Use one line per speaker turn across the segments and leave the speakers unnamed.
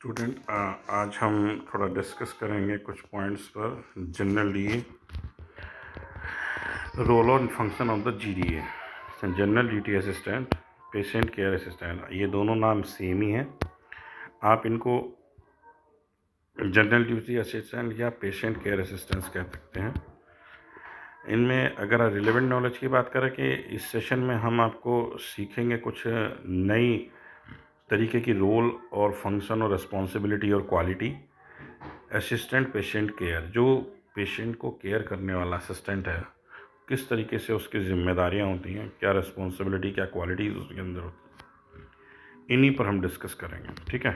Student, आज हम थोड़ा डिस्कस करेंगे कुछ पॉइंट्स पर जनरली रोल और function of the GDA. General duty assistant, patient care assistant, ये दोनों नाम सेम ही हैं। आप इनको जनरल ड्यूटी असिस्टेंट या पेशेंट केयर असिस्टेंट कह सकते हैं। इनमें अगर रिलेवेंट नॉलेज की बात करें कि इस सेशन में हम आपको सीखेंगे कुछ नई तरीके की रोल और फंक्शन और रिस्पॉन्सिबिलिटी और क्वालिटी। असिस्टेंट पेशेंट केयर, जो पेशेंट को केयर करने वाला असिस्टेंट है, किस तरीके से उसकी जिम्मेदारियां होती हैं, क्या रिस्पॉन्सिबिलिटी, क्या क्वालिटीज़ उसके अंदर होती हैं, इन्हीं पर हम डिस्कस करेंगे। ठीक है।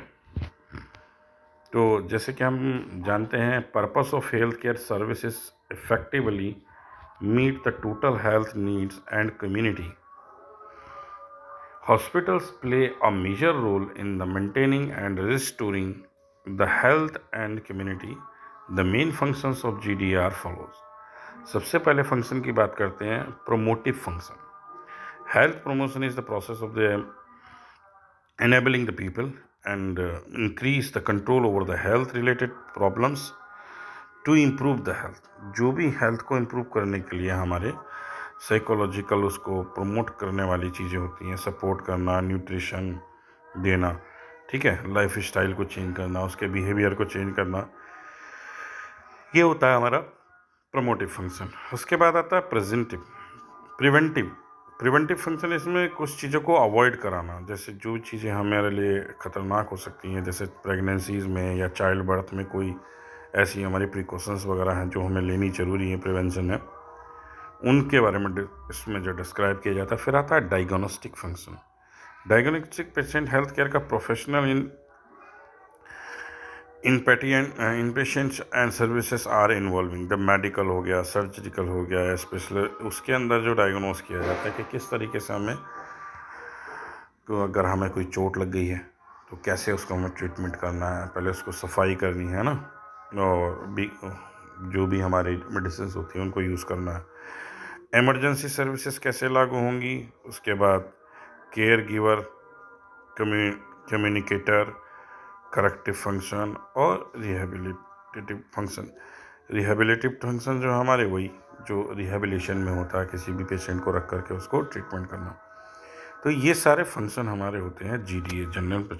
तो जैसे कि हम जानते हैं, purpose of health care services effectively meet the total health needs and community. Hospitals play a major role in the maintaining and restoring the health and community. The main functions of GDA are follows. सबसे पहले function की बात करते हैं, promotive function. Health promotion is the process of the enabling the people and increase the control over the health related problems to improve the health। जो भी health को improve करने के लिए हमारे साइकोलॉजिकल उसको प्रमोट करने वाली चीज़ें होती हैं, सपोर्ट करना, न्यूट्रिशन देना, ठीक है, लाइफ स्टाइल को चेंज करना, उसके बिहेवियर को चेंज करना, ये होता है हमारा प्रमोटिव फंक्शन। उसके बाद आता है प्रिवेंटिव फंक्शन। इसमें कुछ चीज़ों को अवॉइड कराना, जैसे जो चीज़ें हमारे लिए ख़तरनाक हो सकती हैं, जैसे प्रेगनेंसीज़ में या चाइल्ड बर्थ में कोई ऐसी हमारी प्रिकॉशंस वगैरह हैं जो हमें लेनी ज़रूरी है, प्रिवेंशन है, उनके बारे में इसमें जो डिस्क्राइब किया जाता है। फिर आता है diagnostic function. Diagnostic patient health care का professional in patients and services are involving the medical हो गया, सर्जिकल हो गया, स्पेशल, उसके अंदर जो डायग्नोस किया जाता है कि किस तरीके से हमें, तो अगर हमें कोई चोट लग गई है तो कैसे उसको हमें ट्रीटमेंट करना है, पहले उसको सफाई करनी है ना, और भी जो भी हमारी मेडिसिन होती हैं उनको यूज़ करना है। इमरजेंसी सर्विसेज कैसे लागू होंगी, उसके बाद care giver, communicator, corrective function और रिहेबिलिटेटिव फंक्शन। रिहेबिलिटेटिव फंक्शन जो हमारे, वही जो रिहेबिलिटेशन में होता है, किसी भी पेशेंट को रख करके उसको ट्रीटमेंट करना। तो ये सारे फंक्शन हमारे होते हैं जीडीए, जनरल।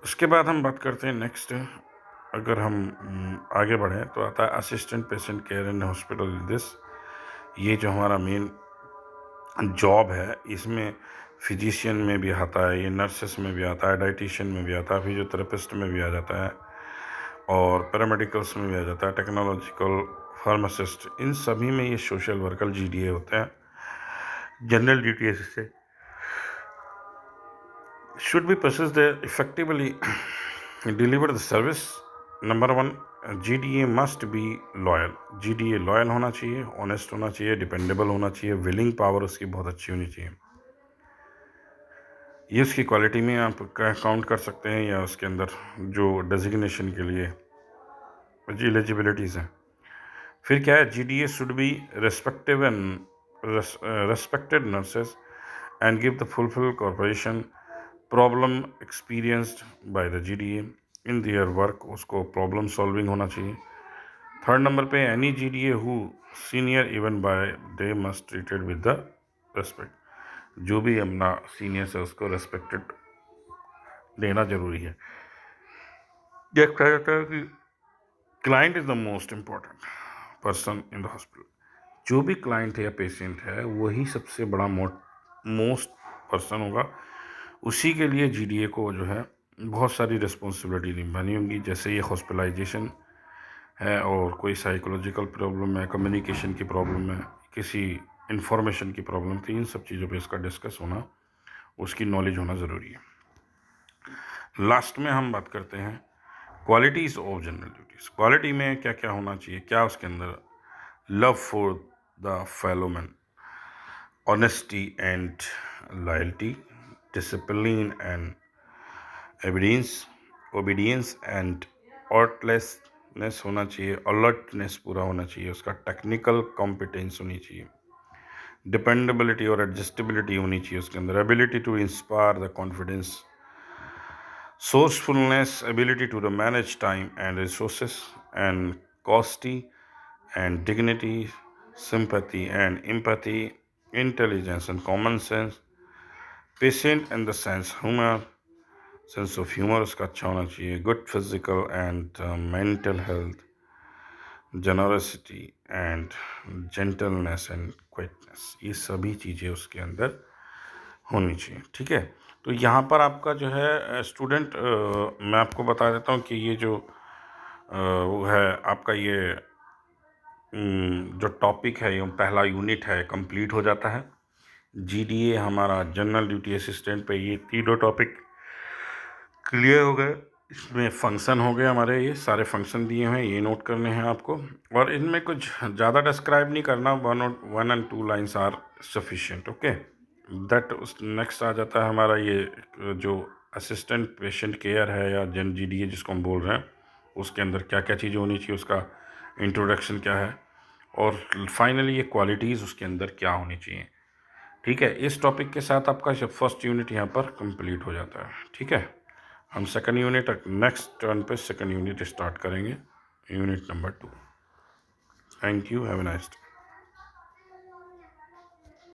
उसके बाद हम बात करते हैं नेक्स्ट, अगर हम आगे बढ़ें तो आता है assistant patient care in hospital. This, ये जो हमारा मेन जॉब है, इसमें फिजिशियन में भी आता है, ये नर्सेस में भी आता है, डाइटिशियन में भी आता है, फिजियोथेरेपिस्ट में भी आ जाता है, और पैरामेडिकल्स में भी आ जाता है, टेक्नोलॉजिकल, फार्मासिस्ट, इन सभी में ये सोशल वर्कर जीडीए होते हैं। General duty assistant should be processed effectively deliver the service। Number 1, GDA must be loyal. GDA loyal होना चाहिए, ऑनेस्ट होना चाहिए, डिपेंडेबल होना चाहिए, विलिंग पावर उसकी बहुत अच्छी होनी चाहिए। ये उसकी क्वालिटी में आप काउंट कर सकते हैं, या उसके अंदर जो डेजिग्नेशन के लिए एलिजिबिलिटीज़ हैं। फिर क्या है, GDA should be respected nurses and give the fulfil corporation problem experienced by the GDA in their work, उसको प्रॉब्लम सॉल्विंग होना चाहिए। थर्ड नंबर पे, any GDA who senior even by they must treated with the respect. जो भी अपना seniors है उसको respected देना जरूरी है। यह कहा जाता है कि client is the most important person in the hospital. जो भी क्लाइंट है या पेशेंट है, वही सबसे बड़ा मोस्ट पर्सन होगा। उसी के लिए GDA को जो है बहुत सारी रिस्पॉन्सिबिलिटी निभानी होगी। जैसे ये हॉस्पिटलाइजेशन है, और कोई साइकोलॉजिकल प्रॉब्लम है, कम्युनिकेशन की प्रॉब्लम है, किसी इंफॉर्मेशन की प्रॉब्लम थी, इन सब चीज़ों पे इसका डिस्कस होना, उसकी नॉलेज होना ज़रूरी है। लास्ट में हम बात करते हैं qualities of general duties. Quality में क्या क्या होना चाहिए, क्या उसके अंदर, love for the fellow man, honesty and loyalty, discipline and obedience and artlessness होना चाहिए, अलर्टनेस पूरा होना चाहिए, उसका टेक्निकल कॉम्पिटेंस होनी चाहिए, डिपेंडेबिलिटी और एडजस्टेबिलिटी होनी चाहिए उसके अंदर, ability to inspire the confidence, sourcefulness, ability to manage time and resources, and costy and dignity, sympathy and empathy, intelligence and common sense, patient in the sense of humour उसका अच्छा होना चाहिए, good physical and mental health, generosity and gentleness and quietness, ये सभी चीज़ें उसके अंदर होनी चाहिए। ठीक है, तो यहाँ पर आपका जो है स्टूडेंट, मैं आपको बता देता हूँ कि ये जो वो है आपका ये जो टॉपिक है, ये पहला यूनिट है, कंप्लीट हो जाता है। जीडीए हमारा जनरल ड्यूटी असिस्टेंट पे ये तीनों टॉपिक क्लियर हो गए। इसमें फंक्शन हो गए हमारे, ये सारे फंक्शन दिए हैं, ये नोट करने हैं आपको, और इनमें कुछ ज़्यादा डिस्क्राइब नहीं करना, 1 और 2 lines are sufficient. Okay, that उस नेक्स्ट आ जाता है हमारा ये जो असिस्टेंट पेशेंट केयर है या जन जीडीए जिसको हम बोल रहे हैं, उसके अंदर क्या क्या चीज़ें होनी चाहिए, उसका इंट्रोडक्शन क्या है, और फाइनली ये क्वालिटीज़ उसके अंदर क्या होनी चाहिए। ठीक है, इस टॉपिक के साथ आपका फर्स्ट यूनिट यहाँ पर कंप्लीट हो जाता है। ठीक है, हम सेकंड यूनिट नेक्स्ट टर्न पे सेकंड यूनिट स्टार्ट करेंगे, unit number 2। Thank you, have a nice day.